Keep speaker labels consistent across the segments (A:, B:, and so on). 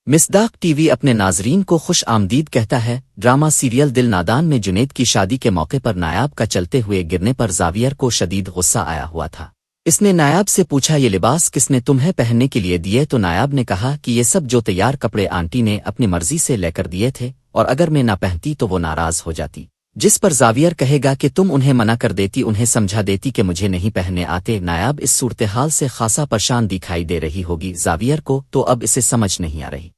A: مصداق T V اپنے ناظرین کو خوش آمدید کہتا ہے۔ ڈرامہ سیریل دل نادان میں جنید کی شادی کے موقع پر نایاب کا چلتے ہوئے گرنے پر زاویئر کو شدید غصہ آیا ہوا تھا۔ اس نے نایاب سے پوچھا یہ لباس کس نے تمہیں پہننے کے لیے دیے، تو نایاب نے کہا کہ یہ سب جو تیار کپڑے آنٹی نے اپنی مرضی سے لے کر دیے تھے، اور اگر میں نہ پہنتی تو وہ ناراض ہو جاتی، جس پر زاویئر کہے گا کہ تم انہیں منع کر دیتی، انہیں سمجھا دیتی کہ مجھے نہیں پہننے آتے۔ نایاب اس صورتحال سے خاصا پریشان دکھائی دے رہی ہوگی زاویئر کو، تو اب اسے سمجھ نہیں آ رہی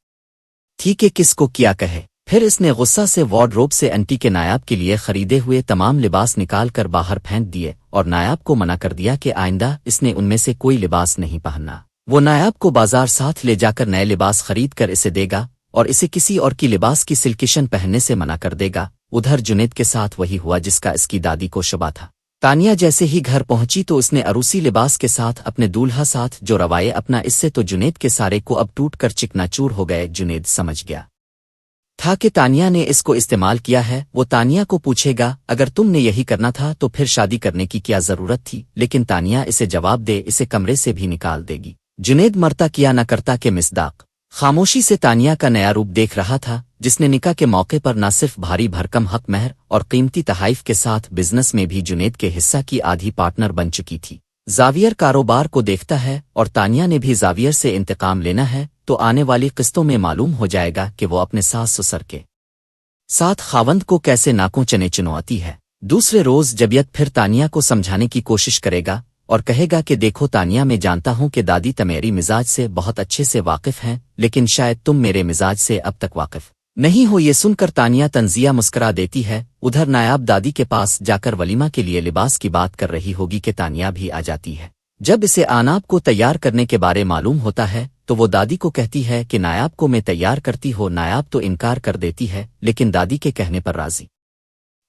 A: تھی کہ کس کو کیا کہے۔ پھر اس نے غصہ سے وارڈروب سے انٹی کے نایاب کے لیے خریدے ہوئے تمام لباس نکال کر باہر پھینک دیے اور نایاب کو منع کر دیا کہ آئندہ اس نے ان میں سے کوئی لباس نہیں پہننا۔ وہ نایاب کو بازار ساتھ لے جا کر نئے لباس خرید کر اسے دے گا اور اسے کسی اور کی لباس کی سلکشن پہننے سے منع کر دے گا۔ ادھر جنید کے ساتھ وہی ہوا جس کا اس کی دادی کو شبہ تھا۔ تانیہ جیسے ہی گھر پہنچی تو اس نے عروسی لباس کے ساتھ اپنے دولہا ساتھ جو روائے اپنا، اس سے تو جنید کے سارے کو اب ٹوٹ کر چکنا چور ہو گئے۔ جنید سمجھ گیا تھا کہ تانیہ نے اس کو استعمال کیا ہے۔ وہ تانیہ کو پوچھے گا اگر تم نے یہی کرنا تھا تو پھر شادی کرنے کی کیا ضرورت تھی، لیکن تانیہ اسے جواب دے اسے کمرے سے بھی نکال دے گی۔ جنید مرتا کیا نہ کرتا کہ مصداق خاموشی سے تانیہ کا نیا روپ دیکھ رہا تھا، جس نے نکاح کے موقع پر نہ صرف بھاری بھرکم حق مہر اور قیمتی تحائف کے ساتھ بزنس میں بھی جنید کے حصہ کی آدھی پارٹنر بن چکی تھی۔ زاویئر کاروبار کو دیکھتا ہے اور تانیہ نے بھی زاویئر سے انتقام لینا ہے، تو آنے والی قسطوں میں معلوم ہو جائے گا کہ وہ اپنے ساس سسر کے ساتھ خاوند کو کیسے ناکوں چنے چنواتی ہے۔ دوسرے روز جبیت پھر تانیہ کو سمجھانے کی کوشش کرے گا اور کہے گا کہ دیکھو تانیہ، میں جانتا ہوں کہ دادی تمیری مزاج سے بہت اچھے سے واقف ہیں، لیکن شاید تم میرے مزاج سے اب تک واقف نہیں ہو۔ یہ سن کر تانیہ تنزیہ مسکرا دیتی ہے۔ ادھر نایاب دادی کے پاس جا کر ولیمہ کے لیے لباس کی بات کر رہی ہوگی کہ تانیہ بھی آ جاتی ہے۔ جب اسے آناب کو تیار کرنے کے بارے معلوم ہوتا ہے تو وہ دادی کو کہتی ہے کہ نایاب کو میں تیار کرتی ہو۔ نایاب تو انکار کر دیتی ہے، لیکن دادی کے کہنے پر راضی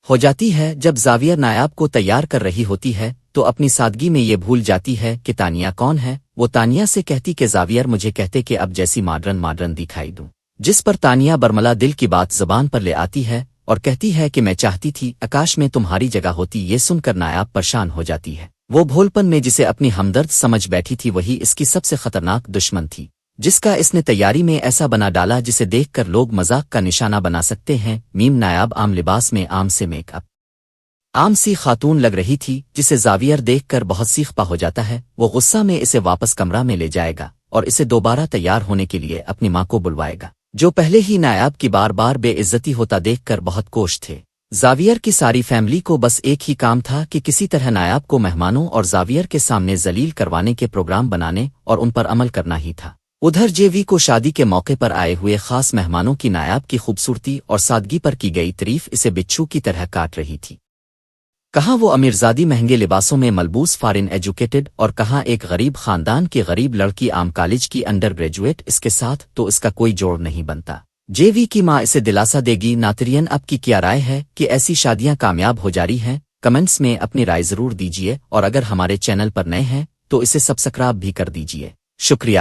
A: ہو جاتی ہے۔ جب زاویئر نایاب کو تیار کر رہی ہوتی ہے تو اپنی سادگی میں یہ بھول جاتی ہے کہ تانیہ کون ہے۔ وہ تانیہ سے کہتی کہ زاویئر مجھے کہتے کہ اب جیسی ماڈرن دکھائی دوں، جس پر تانیہ برملا دل کی بات زبان پر لے آتی ہے اور کہتی ہے کہ میں چاہتی تھی آکاش میں تمہاری جگہ ہوتی۔ یہ سن کر نایاب پریشان ہو جاتی ہے۔ وہ بھولپن میں جسے اپنی ہمدرد سمجھ بیٹھی تھی وہی اس کی سب سے خطرناک دشمن تھی، جس کا اس نے تیاری میں ایسا بنا ڈالا جسے دیکھ کر لوگ مذاق کا نشانہ بنا سکتے ہیں۔ نایاب عام لباس میں عام سے میک اپ عام سی خاتون لگ رہی تھی، جسے زاویئر دیکھ کر بہت سیخ پا ہو جاتا ہے۔ وہ غصہ میں اسے واپس کمرہ میں لے جائے گا اور اسے دوبارہ تیار ہونے کے لیے اپنی ماں کو بلوائے گا، جو پہلے ہی نایاب کی بار بار بے عزتی ہوتا دیکھ کر بہت کوش تھے۔ زاویئر کی ساری فیملی کو بس ایک ہی کام تھا کہ کسی طرح نایاب کو مہمانوں اور زاویئر کے سامنے ذلیل کروانے کے پروگرام بنانے اور ان پر عمل کرنا ہی تھا۔ ادھر جے کو شادی کے موقع پر آئے ہوئے خاص مہمانوں کی نایاب کی خوبصورتی اور سادگی پر کی گئی تعریف اسے بچھو کی طرح کاٹ رہی تھی۔ کہاں وہ امیرزادی مہنگے لباسوں میں ملبوس فارن ایجوکیٹڈ اور کہاں ایک غریب خاندان کی غریب لڑکی عام کالج کی انڈر گریجویٹ، اس کے ساتھ تو اس کا کوئی جوڑ نہیں بنتا۔ جے کی ماں اسے دلاسا دے گی۔ ناظرین، اب کی کیا رائے ہے کہ ایسی شادیاں کامیاب ہو جاری ہیں؟ کمنٹس میں اپنی رائے ضرور دیجیے، اور اگر ہمارے چینل پر نئے ہیں تو اسے سبسکرائب بھی کر دیجیے۔ شکریہ۔